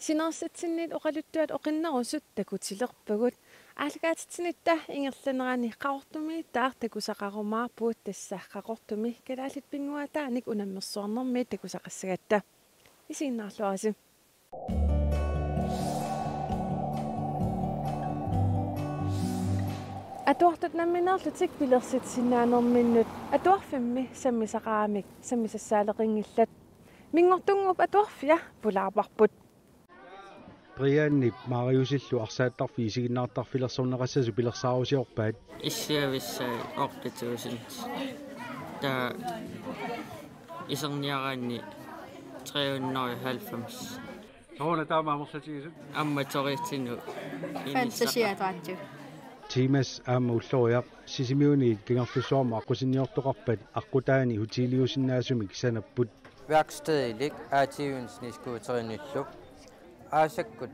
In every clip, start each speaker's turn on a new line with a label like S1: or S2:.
S1: Sinersatsinnit oqaluttuat oqinnarusut takutilerpagut аалгаатитсинитта ингерланерани qaqortumi таартакусақарумаарпуут тассааққақортуми калаалит пингуатааник унаммерсуарнэрми такусақассагатта исигиннаарлуаси атуартут намминерлутик пилерситсинаанерминнут атуарфимми саммисақарамик саммисассаалеқингиллат мингортунгуп атуарфиа пулаарпарпут
S2: Brianni Mariusillu arsaattarfi isiginnaartarfilersorneqassasу pilersaarusiorpaat
S3: иссиависсаа ортитуусинт таа исерниараанни 390
S2: Тона таамаамерлатигисут
S3: амматориитсину
S4: фантасиатаатсу
S2: Timas aama ulloriaq sisimiuniit kingerlussuarma aqusiniortoqarpat aqqutaani hutiliusinnaasumik sanapput
S5: værkstedelik aativinsniskuuterinnillu aasakgut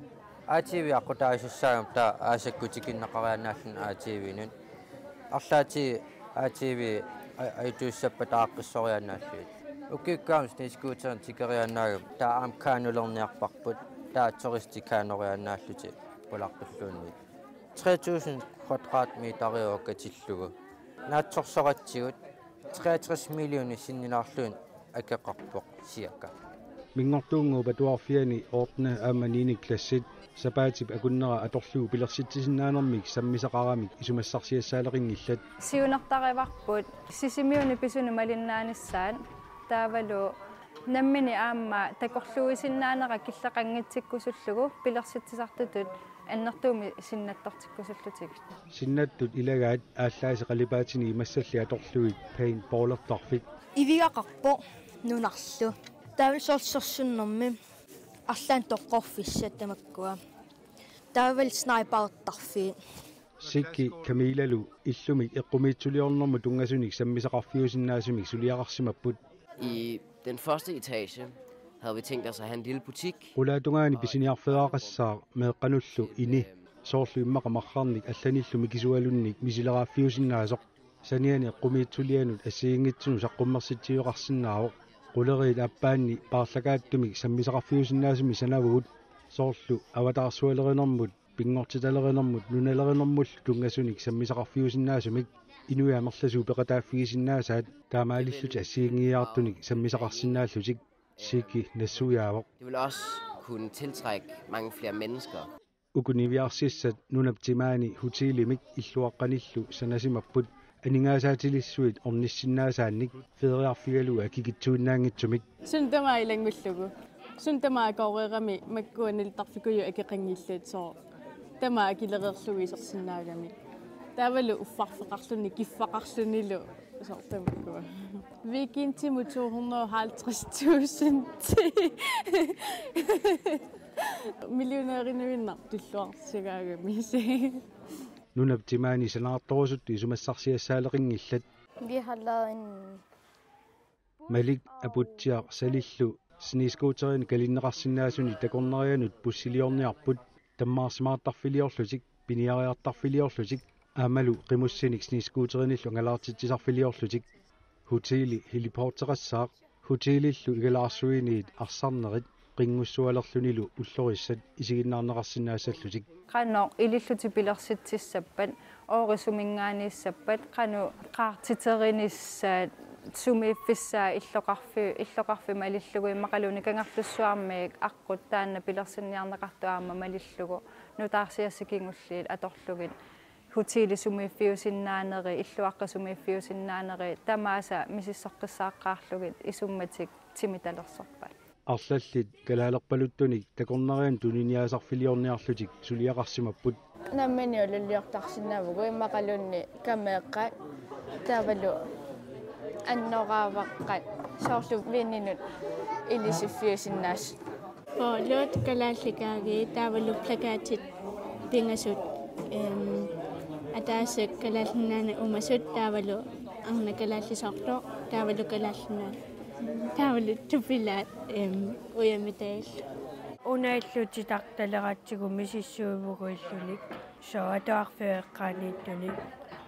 S5: aativi aqutaasussaaram taa aasakkutikinnaqarianaallun aativinun arlaati aativi aituussappat aaqqissorianaalluu ukikkaams niskuuterin tikerianaagum taa amkaanulerniarparput taa turistikaanorinaalluti pulartulluunni 3000 kvadratmeteriorkatillugu naatsorsoratsigut 63 millioni sinninaarluun akeqarpoq siaka
S2: mingortuungu patuarfiani oortna aamaniini klassit sapaatip akunnera atorluu pilersitsisinaanermik sammisaqaramik isumassarsiassaaleqingillat
S4: siunartarivarput sisimiuni pisunu malinnaanissaan taavalu nammini aamma takorluisinnaanera killaqanngitsikkusullugu pilersitsisartutut аннэртууми синнаттартиккусуллутик
S2: синнаттут илагаат ааллааси қалипаатини имассалли аторлуит пейн боолертарфик
S6: ивигақарпо нунарлу таавилсорсерсуннэрми арлаан тоққорфиссат тамаккуа таавил снайпаартарфи
S2: сикки камилалу иллумик эққумиитсулиорнэрму тунгасуник саммисақарфиусиннаасумик сулиақарсимаппут
S7: I den første etage havde vi tænkt os at have en lille butik.
S2: Ulatungaani pisiniarfeaqassaa meeqqanullu ini soorlu immaqamarrarnik allanillu mikisualunnik misileraaffiusinnaasoq saniani eqqumiitsulianut assiingitsunu saqqummersittioqarsinnaaroq quleriit appaanni paarlakaattumik sammisaqarfiusinnaasumi sanavugut soorlu avataarsualerinermut pingortitalerinermut nunalerinermullu tungasunik sammisaqarfiusinnaasumik inuiamerlasuu peqataaffigisinaasaat taamaalillut assiingiaartunik sammisaqarsinnaallutik Siki nasuyaavoq.
S7: Det vil også kunne tiltrække mange flere mennesker.
S2: Ukuniviarsissat nunaptimaani hutilimik illuaqqanillu sanasimapput aningaasatilissuit ornissinaasaannik federiarfigalua kikitsuunnaangitsumik.
S1: Suntamaa ilangullugu. Suntamaa qawreerami makkuaniltarfikuyu akeqangilluut soo. Tamaa kilereerlugisersinnaagami. Taavalu uffarfeqarlunni kiffaqarlunilu sortamakkuа. Vikintimu 250.000 millionærinuinnar tulluarsigaagami.
S2: Nunaptimaani sanaartorusuttu isumassarsiassaaleqingillat.
S6: Vi har lavet en
S2: Malik aputtiaq salillu sniiskuuterin kalinneqarsinnaasuni takornerianut pussiliorniarput tammaarsimaartarfiliorlutik piniariartarfiliorlutik aamalu qimussinik sniiskuuterinillu ngalaartitsisarfiliorlutik hoteli heliporterassaaq hotelillu igalaarsuiniit arsarnerit qingussualerlunilu ullorissat isiginnaarneqarsinnaasallutik
S4: qano ililluti pilersitsissappat oorisumingaaniissappat qano qaartiterinissaat sumiiffissaa illoqarfi malillugu immaqaluni kangarlussuarmiik aqqut taanna pilersinniarneqartuaamma malillugu nutaarsiassikingullii atorlugit hoteli sumiiffiusinnaaneri illuaqqasumiiffiusinnaaneri tamaasa misissoqqissaaqqaarlugit isummatik timitalersorpat
S2: arlallit kalaalerpaluttunik takornerian tuniniaasarfiliorniarlutik suliaqarsimapput
S4: nammini ululliortarsinnavugu immaqalunni kameeqqat taavalu annoraavaqqat soorlu vinninut ilisiffiusinnaas
S1: Lot kalallikagi tavallu plakatit pingasut ataasek kalallinnaana umasut tavallu angna kalallisorto tavallu kalallinnaana tavallu tupilaat uyamitail
S8: unaillutitartaleratsigu misissuuvuguillunik soatoarfeeqqaaniittunik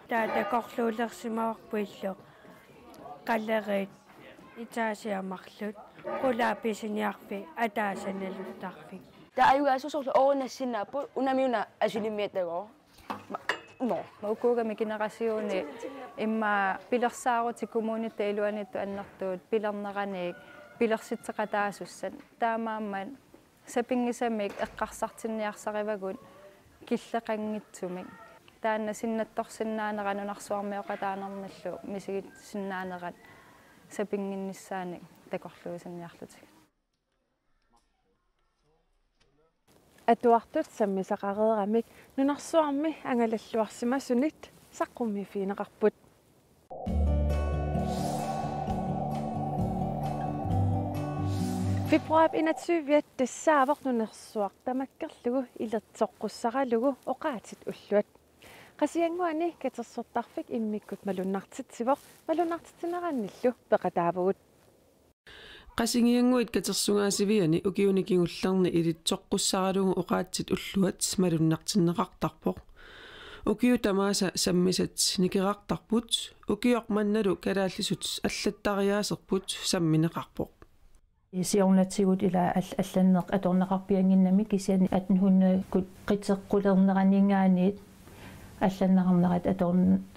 S8: taatakorluulersimawarpuillo qallerit itaasiamarlut qulaapisiniarfi ataasanaluttarfik
S9: taayugaasusorlu orunassinnaappu unamiuna asulimiatago no
S4: maukuugami generasiuni imma pilersaaruti kommunita iluanittu annartuut pilerneraniik pilersitseqataasussan taamaamman sapingisamik eqqarsartinniarsarivagun killeqanngitsumik taanna sinnattorsinnaaneranunarsuarmioqataanermallu misigit sinnaanerat sapinginnissaani takorluusanniarlutik atuartut sammisaqareeramik nunarsuarmi angalalluarsimasunit saqqummi fiineqarput Februar inatsyyviat tassaavornunersuaq tamakkerlugu ilertoqqussaralugu oqaatit ulluat qasianguani katersortarfik immikkut malunnartitsivoq malunnartitineranillu peqataavugut
S10: qasingianguit katersungaasiviani ukiunikingullerni ilitsoqqussaralugu oqaatit ulluat malunnartinneqartarpoq ukiu tamaasa sammisat nikerartarput ukiormannalu kalaallisut allattariaaserput sammineqarpoq
S11: siornatsigut ila allanneq atorneqarpianginnami kisiani 1800 kut qitseqqulerneraniingaaniit алланнеқарнерат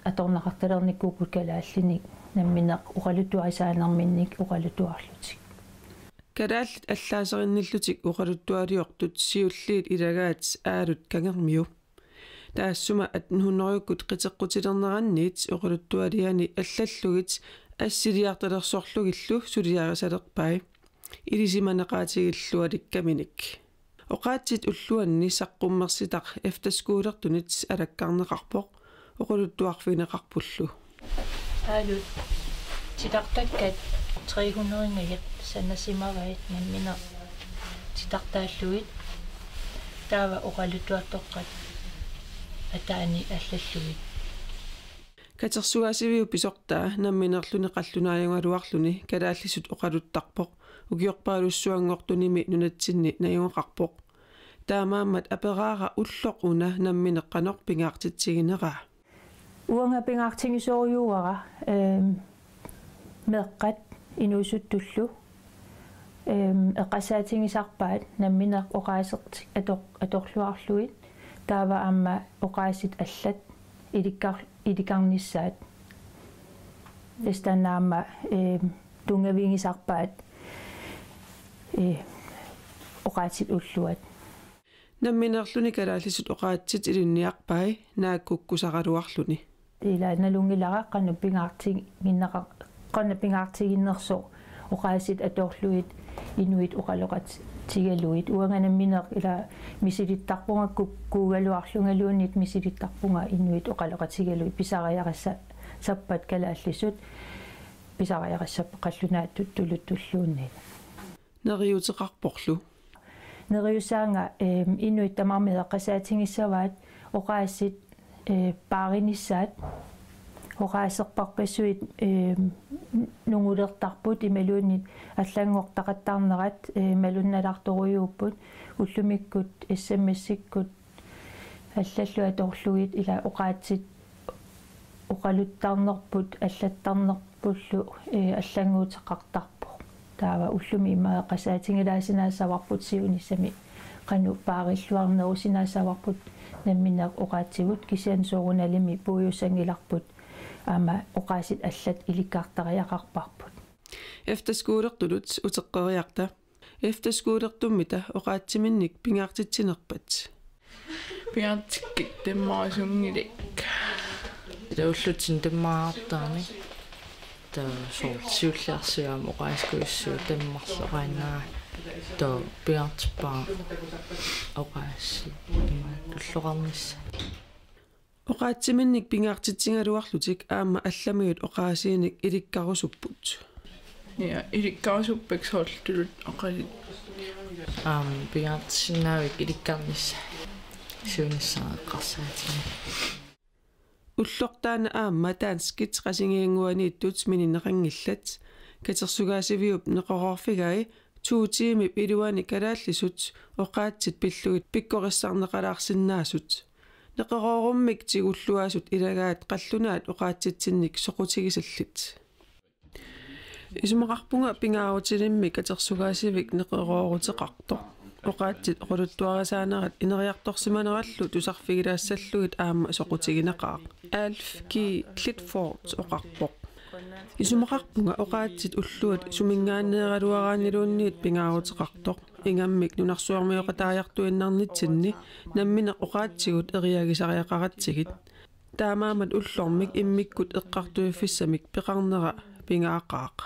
S11: аторнеқарталерниккуукут калааллиник намминеқ уқалуттуарисааnerminnik уқалуттуарлутик
S10: калааллит аллаасеринниллутик уқалуттуалиортут сиуллиит илагаат аалут кангермиу таассума 1800-кут қитеққутилернеранниит уқалуттуалиани аллаллугит ассилиарталерсорлугиллу сулиарисалерпай илисиманеқаатигиллуаликкаминик oqaatit ulluanni saqqummersitaq efterskuulertunit alakkarneqarpoq oquluttuarfineqarpullu
S11: aalut titartakkat 300-ngayaq sannasimavait nammina titartaalluit taava oqaluttuartoqqat ataani allalluit
S10: katersugaasiviu pisortaa namminerluni qallunaayungaluarluni kalaallisut oqaluttarpoq ukiorpaalussuanngortunimi nunatsinni najuaqarpoq taamaammat aperaara ulloq una nammineqqanor pingaartitsigineraa
S11: uanga pingaartingisooriuara meqqat inuusuttullu eqqasaatingisarpaat nammineq oqaasert atorluarluit taava amma oqaasit allat ilikarnissaat estannaamma tungaviingisarpaat oqaatit ulluat
S10: namminerluni kalaallisut oqaatsit ilinniarpai naakkukkusaraluarluni
S11: ila nalungilara qannu pingaartiginneqa qanna pingaartiginnerso oqaasit atorluit inuit oqaloqat tigaluit uanganammineq ila misilittarpunga kuugaluarlungaluunit misilittarpunga inuit oqaloqatigaluit pisariarassa sappat kalaallisut pisariarassap qallunaatut tuluttulluunniit
S10: neriuteqarporlu
S11: neriusaanga inuit tamarmeeqqasaatingissavaat oqaassit paarinissaat oqaaserparpassuit nungulertarput imaluunit аллангортақаттаарнерат малунналаарторуйууппут уллумиккут смс-иккут аллаллу аторлугит ила оqaатсит оқалуттаарнерпут аллаттарнерпуллу аллангуутеқартарпу таава уллуми имаа қасаатингилаасинаасаварпут сиунissami qanu paarилluarnerusinaasаварпут намминеқ оqaатсигут кисиан сооруналими пуйуссангиларпут аама оqaасит аллат иликкаартариақарпарпут
S10: efterskuulertulut uteqqeriarta efterskuulertummita oqaatsiminnik pingaartitsinerpat
S12: pingaartikkik temmaasungilek taullutin temmaartaami ta soortsiulliarsiaam oqaaskuissuu temmarleqaannaa ta pingaartippaa oqaassi tulloqarnissa
S10: oqaatsiminnik pingaartitsigaluarlutik aama allamiut oqaasiinik ilikkarusupput
S12: ja ilikkarusuppik soortulut oqalit Pingaartissinnaavik ilikkarnissa suunissaaqqarsaatini
S10: уллортаана аама таанскит qasingиангуанииттут мининеқангилlat катерсугаасивиуп неқорорфигаи туутиими илуани калааллисут оқаатсит пиллугит пиккориссарнеқалаарсиннаасут неқороруммик тигуллуаасут илагаат қаллунаат оқаатситсинник соқутигисаллит исумақарпунга пингаарутилимми катерсугаасивик неқорорутеқарто оқаатсит оқулуттуарасаанерат инериарторсиманераллу тусарфигилаассаллугит аама соқутигинеқаа Alf G. Clifford оқарпоқ исумақарпунга оқаатсит уллуат сумингааннеералуарааннилуунниит пингаарутеқартоқ ингаммик нунарсуармиоқатааяртуиннарнитсинни наммине оқаатсигут эриагисариақаратсигит таамаамат уллормик иммиккут эққартуиффиссамик пеқарнера пингаақаақ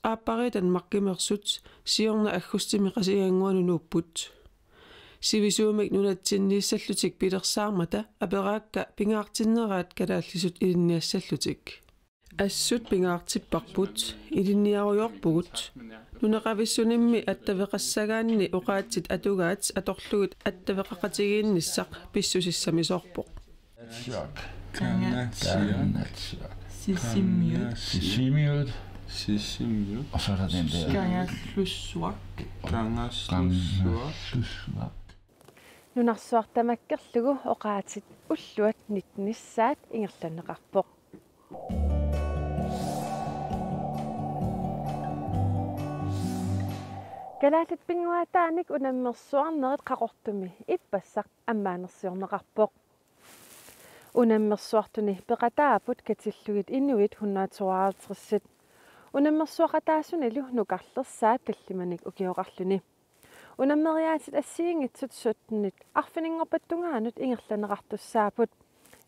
S10: ааппаритан маркимерсут сиорна аггустими qasigaanguanunupпут сивисуумик нунатсиннииссаллутик пилерсаармата апераакка пингаартиннераат калааллисут илинниассаллутик ассут пингаартиппарпут илинниаруйорпугут нунеқависсунимми аттавеқассагаанни оқаатсит атугаат аторлугут аттавеқақатигиинниссақ писсусиссамисоорпоқ
S13: Sisimiut.
S14: Og så er der den der.
S13: Gangaslussuak.
S4: Nunarsuartamakkerlugu oqaatit ulluat nitnissaat ingerlaneqarpoq Kalaalit pinguataanik unammersuarnerit qaqortumi ippassaq ammaanersiorneqarpoq Unammersuartuni peqataaput katillugit inuit 152 Unammersuaqataassunilu nuqarlersaat tallimanik ukioqarluni Unammeriaatit assiingitsut suttnit arfiningorpattungaanut ingerlaneqartussaaput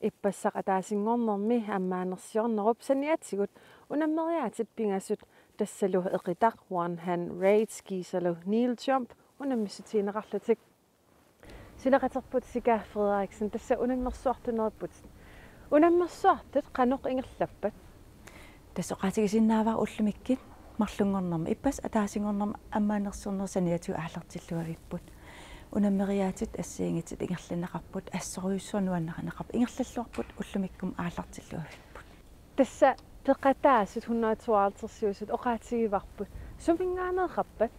S4: ippassaq ataasingornermi ammaanersiornerup saniatsigut unammeriaatit pingasut tassalu eqitaq one hand raid skisalu kneel jump unamissutiineqarlutik Sileqaterput Sika Frederiksen tassa unammersuartunerput unammersuartut qanoq ingerlappat
S15: тассоqaatigisinnaava ullumikkit марлунгорнэрма иппас атаасингорнэрма аммаанерсернерсаниату аалартиллуавиппут унаммериаатит ассиингитит ингерланеқарпут ассоруйуссуарнуаннақанеқарпут ингерллаллуарпут уллумиккум аалартиллуавиппут
S4: тасса пеқатаасут 152 оқаатигиварпут сумингаанеқарпат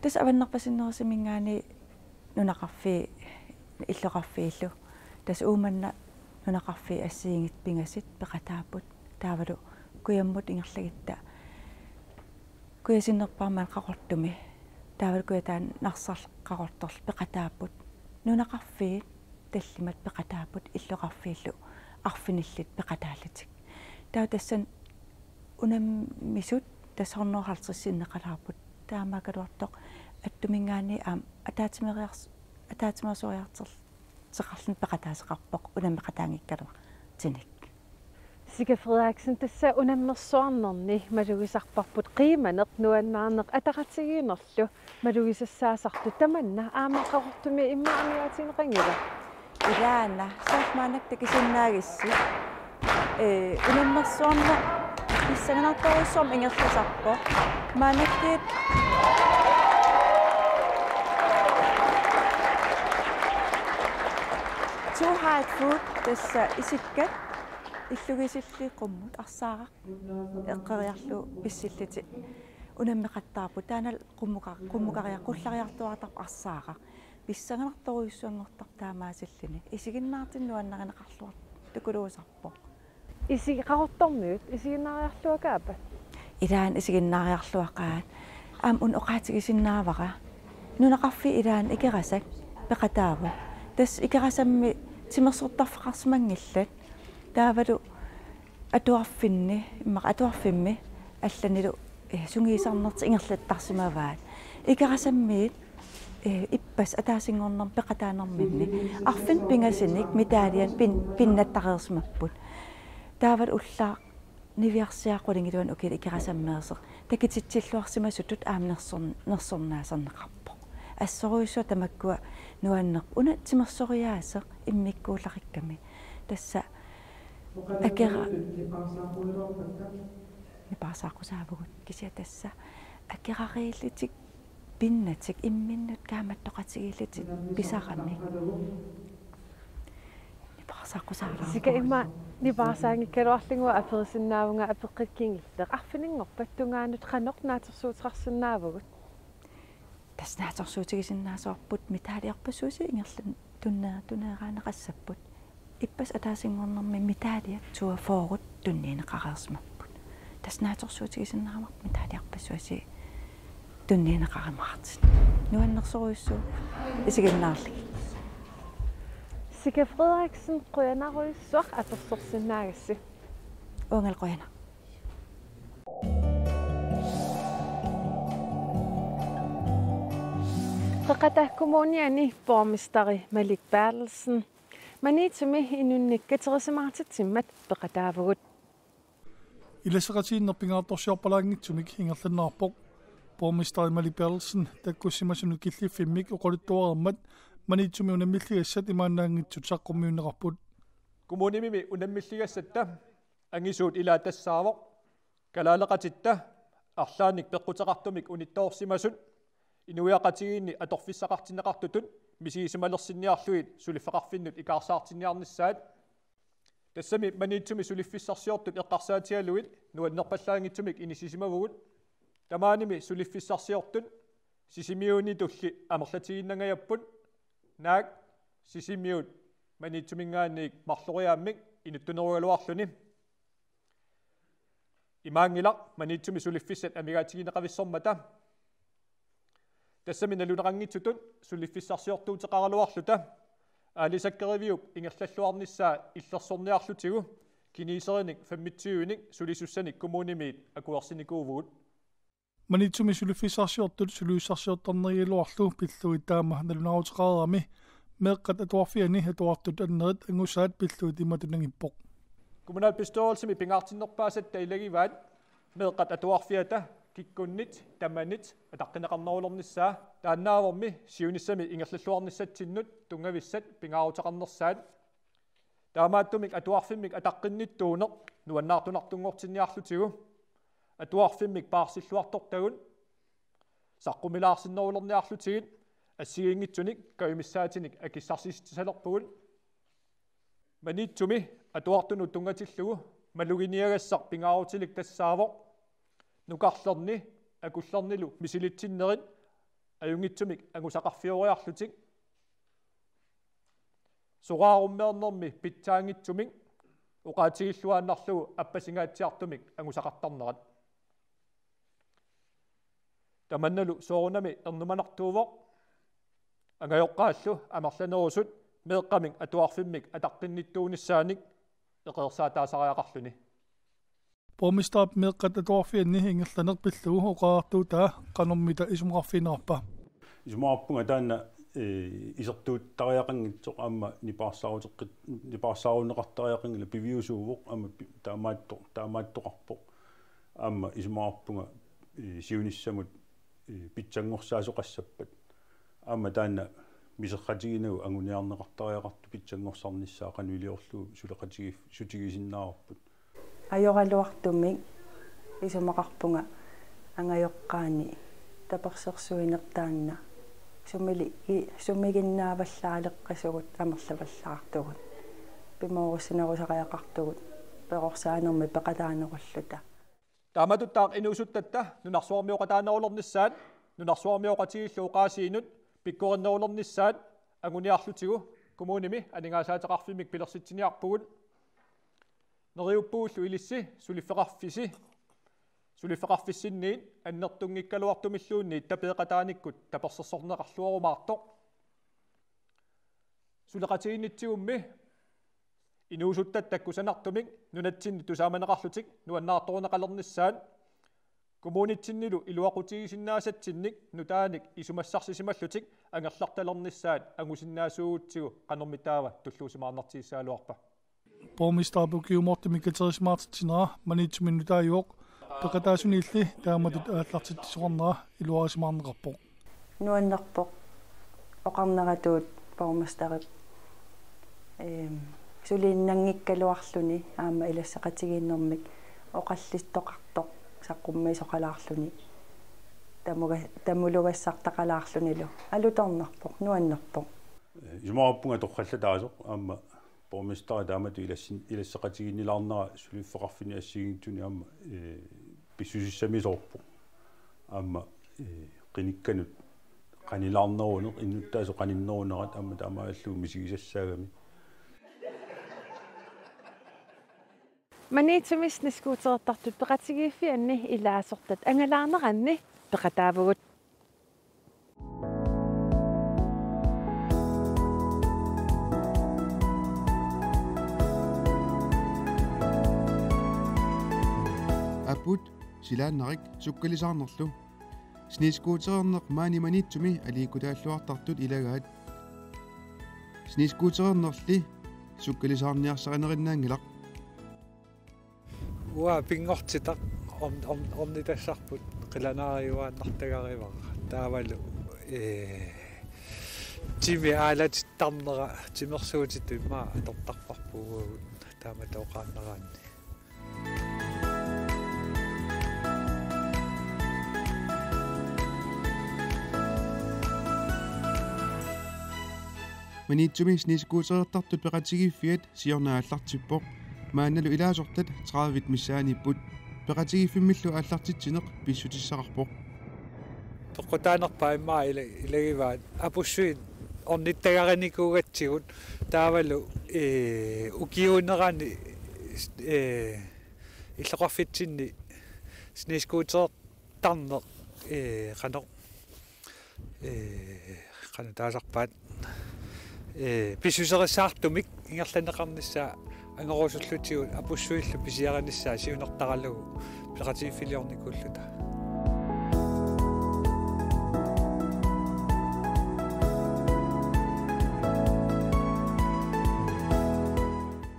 S15: тас аваннарпасиннерсимингаани нунақарфи иллоқарфииллу тас ууманна нунақарфи ассиингит пингасит пеқатааппут таавалу куяммут ингерлагитта куясиннерпаармаан қақортуми таавал куятаан нарсарлаққақорторл пеқатааппут нунақарфиит таллимат пеқатааппут иллоқарфииллу арфиниллит пеқатааллитик таа тассан унаммисут тассорнерхалтриссиннеқалаарпут таамаакалуартоқ аттумингаани аам атаатимерсориартер сеқарлун пеқатаасеқарпоқ унаммеқатаангиккалуа тиник
S4: Sika Frederiksen tassa unammersuarnerni malugisarparput qiimaneq nuannаарneq ataqatigiinerlu malugisassaasartu tamanna aamaqaqortumi immaamiaatineqangila
S15: ilaana saasmaanak takisinnaagissut unammersuarneq иссаганартаруссуарм ингерласарпо маанаккиит Two hard food тасса исиккат иллугисиллиққуммут арсаарaq эққариарлу писсиллати унаммеқаттаарпу таанал қуммукариаққуллариартуартарпу арсаарaq писсаганарторуйуссуангортар таамаасиллини исигиннаартиннуаннеринеқарлуар такулуусарпо
S4: исигиқарторниут исигиннаариарлуакаапа
S15: илаан исигиннаариарлуақаат аам ун оқаатигисиннаавара нунеқарфи илаан икерасак пеқатаава тас икерасамми тимерсортарфеқарсимангиллат таавалу атуарфинни имма атуарфимми алланилу сунгиисарнерти ингерлаттарсимаваат икерасаммиит иппас атаасингорнер пеқатаанерминни арфин пингасиник митаалиан пиннаттареерсимаппут таавал уллаа нивиарсиаққулингилуан укил икерасаммеерсеқ такититсиллуарсимасутут аамнерсорнаасарнеқарпо ассоруйссуа тамаккуа нуаннер уна тимерсориаасеқ иммиккууларикками тасса акера нипасаақусаавгут кися тасса акерарииллитик pinnatik imminnut kaamattoqatigillutit pisaqamik nipaqsaqqusaarla
S4: sika ima nipaqsaangikkaluarlingua aperisinnaavunga apeqqikkiingilleq arfiningorpat tungaanut qaneq naatersuuteqarsunnaavagut
S15: tasnaatersuutigisinnaasuarput mitaaliarpassuusi ingerlun tunneeraanaqassapput ippas ataasingornermi mitaaliat tuafoorut tunniineqareersmapput tasnaatersuutigisinnaarmar mitaaliarpassuusi tunniineqarimaqartit nuannersoruissuu isiginnaarlik
S4: sika Frederiksen qoyanaruissuaq apersorsinnaagassi
S15: uangal qoyana
S4: Qeqatahkumuuniani borgmesteri Malik Bertelsen maniitsumi inunnikkaterisimartitsimmat peqataavugut
S16: Ilaseqatiinnerpingaartorsiorpalaangitsumik ingerlannaarpoq borgmesteri Malik Bertelsen takkussimasunut killiffimmik oqoluttuarermat maniitsumi unamilligassat imaannaangitsut saqqummiunneqarput
S17: Kommunimimi unamilligassatta angisuut ilaatassaaavoq kalaaleqatitta арлааник пеққутеқартумик унитторсимасут инуиақатигиинни аторфиссақартинеқартутун мисигисималерсинниарлуит сулиффеқарфиннут икаарсаартинниарнissaат тассами маниитсуми сулиффиссарсиортут эққарсаатигалуит нуаннерпаллаангитсумик инисисимавгут тамааними сулиффиссарсиортут сисимиуни тулли амерлатигиннагаяппут наак сисимиут маниитсумингаанник марлориааммик инуттунеругалуарлуни имаангилақ маниитсуми сулиффиссат амигаатигинеқависсормата тассами налунеқангитсутут сулиффиссарсиортуутеқаралуарлута аалисаккеривиуп ингерллаллуарниссаа иллерсорниарлутигу кинисериник фаммитсиуник сулисуссаник коммунимиит акуерсиникуувгут
S16: маниитсуми сулиффиссарсиортут сулуиссарсиортарнериалуарлу пиллуит таама налунаруутеқарерами меэққат атуарфиани атуартут аннерит ангусаат пиллуит иматунангиппоқ
S17: Kommunal beståelse med pingartinnerpaasat tailagivaat meeqqat atuarfiata kikkunnit tamanit ataqqinaqarnerulornissaa taannaavormi siunissami ingerlalluarnissattinnut tungavissat pingaarutaqarnersaat taamaattumik atuarfimmik ataqqinnittууneq nuannaartunartungortinniarlutigu atuarfimmik paarsilluartortagun saqqumilaarsиннерулерниарлутигит ассигингитсуник каюмиссаатиник акиссарсисtisаlerpugun манитсуми атуартуну тунгатиллугу малугиниагассар пингаарутилик тассаавоқ нукарлерни акуллернилу мисилитсиннерит аюнгитсумик агусақарфиориарлутик сорааруммеернерми питсаангитсумик уқаатигиллуааннарлугу аппасингаатсиартумик агусақартарнерат таманналу соорунами ернуманартуувоқ ангайоққааллу амерланерусут меэққамик атуарфиммик атаққинниттуунissaаник эқерсаатаасариақарлуни
S16: Borgmester meeqqat atuarfianni ingerlanerpillugu oqaartuutaa qanормита исумақарфинерпа
S18: исумаарпунга таана исертууттариақангитсоқ аама нипаарсаарунеқартариақангила пивиусуувоқ аама таамааттоқарпоқ аама исумаарпунга сиуниссамут питсангорсаасоқассаппат аама таана мисеққатигинагу агуниарнеқартариақарту питсангорсарнissaа қануилиорлу сулеқатиги сутигисиннаарпут
S19: ajorluartumik isumaqarpunga angayоққаани таперсерсуинертаанна суммигиннааваллаалеққасугут амерлаваллаартугут пимоорусинерусариақартугут перорсаанерми пеқатаанеруллута
S17: тааматуттаақ инуусуттатта нунарсуармиоқатаанерулернissaат нунарсуармиоқатигиллуу пиккориннерулернissaат агуниарлутигу коммуними анигаасаатеқарфимик пилерситсиниарпугут нериуппууллу илисси сулиффеқарфиссинниит аннертунгиккалуартумиллуунниит тапеэқатааниккут таперсерсорнеқарлуарумаартоқ сулеқатигиннитсигумми инуусуттат таккусанартумик нунатсинни тусааманеқарлутик нуаннаарторунеқалернissaат коммунитсиннилу илуақутигисиннаасатсинник нутааник исумассарсисималлутик ангерларталернissaат ангусиннаасууутсигу қанормитаава туллуусимаарнартигиссаалуарпа
S16: Borgmester Bukiumortimikkaterismaartitsinera maniitsuminnutaajuoq peqataasuniilli taamatut aallartittisoqarnera iluarisimaarneqarpoq
S19: nuannerpoq oqarneratuut borgmesterip suliinnanngikkaluarluni aama ilassaqatigiinnermik oqallittoqartoq saqqummiisoqalaarluni тамулугассартақалаарлунилу алуторнерпоқ нуаннерпоқ
S18: жумааппунга торхаллатаасоқ аама помистаа таамату илассеқатигиннилаарнера сулиффеқарфини ассигингтуни аама писсусиссамисоорпо аама қиникканут qanilаарnerunеқ иннуттаасо qanиннерунерат аама таамааллуу мисигисассаагами
S4: манитсумис нискуутертартут пеқатигииффи анни илаасортат ангалаарнеранни пеқатаавгут
S20: апут силааннарик суккалисаарнерлу снискуутерернеқ маани манитсуми алиикутааллуартартут илагаат снискуутерернерли суккалисаарниарсаринериннаангилақ
S21: уа пингортитақ орнитассарпут қиланаариуааннартагаривара таавалу тими аалатиттарнера тимерсуутиту имма атортарпарпуугуут тааматооқааннераанни
S20: манитсуми снискуутерертартут пеқатигиффиат сиорнааллартиппоқ маанналу илаасортат 30 миссааниппут пеқатигиффиммиллу ааллартитсинеқ писсутиссақарпоқ
S21: тоққутаанерпаа иммаа илагиваат апуссуит орниттагараникуугатсигут таавалу укиунерани иллоқарфитсинни снискуутертарнеқ қано таасарпаат писсусерисаартумик ингерланеқарнissaа ангорусуллутигут апуссуиллу писиараниссаа сиунертаралугу пеқатигиффилиорникууллута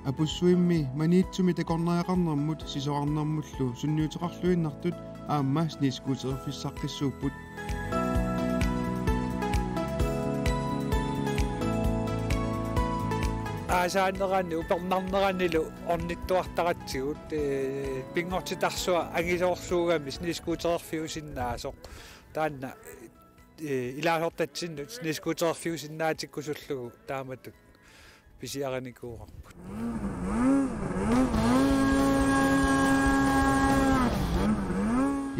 S20: апуссуимми манитсуми такорнаақарнэрмут сисоарнэрмуллу сунниутеқарлуиннартут аама снискуутерфиссаққиссууппут
S21: аасааннераанни упернарнерааннилу орниттуартаратсигут пингортитарсуа ангисоорсуугами снискуутерерфиусиннаасоқ таанна илаасортатсиннут снискуутерерфиусиннаатиккусуллугу тааматут писиараникуурарпут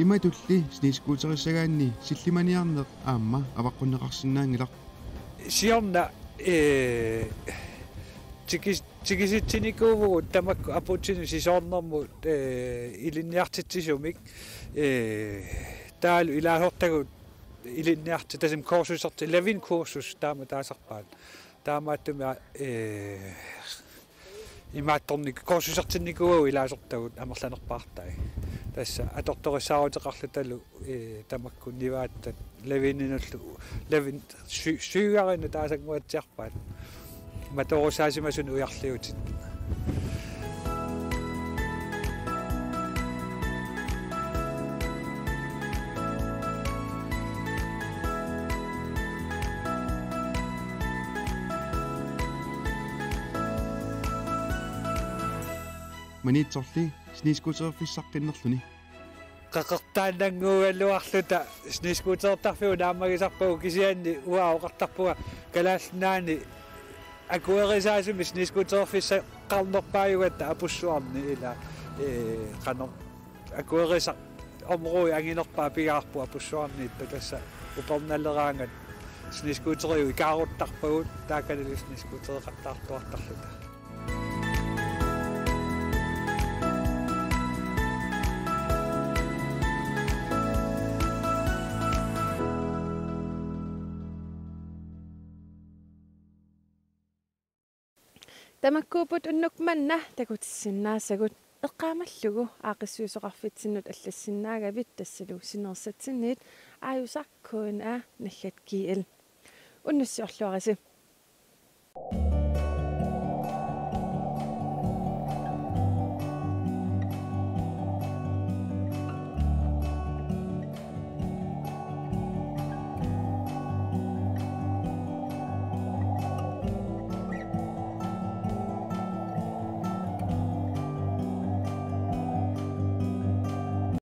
S20: иматулли снискуутериссагаанни силлиманиарнеқ аама аваққуннеқарсинаангилақ
S21: сиорна тикиситсиникуувгут тамакку апутсину сисоорнэрмут илинниартитсисумик таалу илаасортагут илинниарти тасим курсусерти 11 курсус таама таасарпаат таамааттуми имаатторник курсусертинникуау илаасортагут амерланерпаартай тасса аторторисааутеқарлуталу тамакку нивааттат 11 сюгарину таасангуатсиарпаат маторусаасимасун уярлиутит
S20: манитсорли снискуутерфиссаққиннерлуни
S21: qaqertaannanguugalluarluta снискуутертарфиу наамагисарпагу кисианни уаоқартарпуга калаалнаани акуэрисаасуми снискуутерфисса qarnerpaayugatta апуссуарни ила qano акуэриса омруи ангинерпаа пигаарпу апуссуарниитта тасса уперналераангат снискуутериу икааруттарпагут таакалили снискуутереқартаартуартарлута
S4: тамаккуупут уннукманна такутиссиннаасагут эққаамаллугу аақиссуусоқарфитсиннут аллассиннаагавит тассалу синерсатсинниит ааюсаркуун наллат киил уннуссиорлуараси